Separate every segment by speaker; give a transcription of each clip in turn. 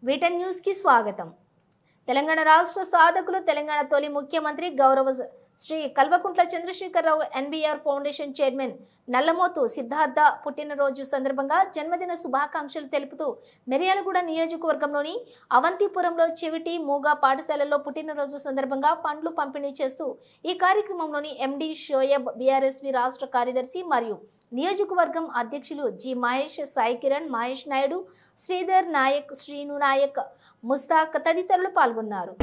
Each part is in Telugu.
Speaker 1: వీటన్ న్యూస్ కి స్వాగతం. తెలంగాణ రాష్ట్ర సాధకులు తెలంగాణ తొలి ముఖ్యమంత్రి గౌరవ Shri Kalvakuntla Chandrasekhar Rao NBR foundation chairman Nallamothu Siddhartha పుట్టినరోజు సందర్భంగా జన్మదిన శుభాకాంక్షలు తెలుపుతూ మిర్యాలగూడ నియోజకవర్గంలోని అవంతిపురంలో చెవిటి మూగ పాఠశాలలో పుట్టినరోజు సందర్భంగా పండ్లు పంపిణీ చేస్తూ ఈ కార్యక్రమంలోని ఎండి షోయబ్ బీఆర్ఎస్వి రాష్ట్ర కార్యదర్శి మరియు నియోజకవర్గం అధ్యక్షులు జి మహేష్, సాయి కిరణ్, మహేష్ నాయుడు, శ్రీధర్ నాయక్, శ్రీను నాయక్, ముస్తాక్ తదితరులు పాల్గొన్నారు.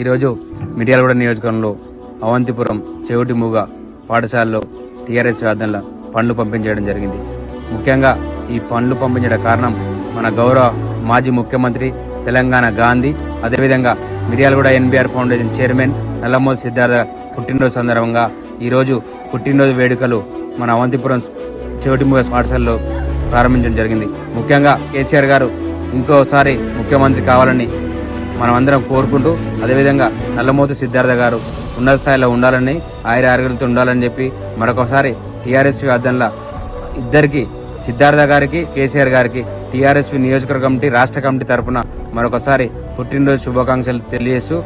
Speaker 2: ఈరోజు మిర్యాలగూడ నియోజకవర్గంలో అవంతిపురం చెవిటి మూగ పాఠశాలలో టీఆర్ఎస్ ఆధ్వర్యంలో పండ్లు పంపించడం జరిగింది. ముఖ్యంగా ఈ పండ్లు పంపించడం కారణం మన గౌరవ మాజీ ముఖ్యమంత్రి తెలంగాణ గాంధీ, అదేవిధంగా Miryalaguda NBR foundation chairman Nallamothu Siddhartha పుట్టినరోజు సందర్భంగా ఈరోజు పుట్టినరోజు వేడుకలు మన అవంతిపురం చెవిటి మూగ పాఠశాలలో ప్రారంభించడం జరిగింది. ముఖ్యంగా కేసీఆర్ గారు ఇంకోసారి ముఖ్యమంత్రి కావాలని మనమందరం కోరుకుంటూ, అదేవిధంగా నల్లమోతు సిద్ధార్థ గారు ఉన్నత స్థాయిలో ఉండాలని, ఆరోగ్యాలతో ఉండాలని చెప్పి మరొకసారి టీఆర్ఎస్ ఆధ్వర్యంలో ఇద్దరికి, సిద్ధార్థ గారికి, కేసీఆర్ గారికి టీఆర్ఎస్ నియోజకవర్గ కమిటీ, రాష్ట్ర కమిటీ తరఫున మరొకసారి పుట్టినరోజు శుభాకాంక్షలు తెలియజేస్తూ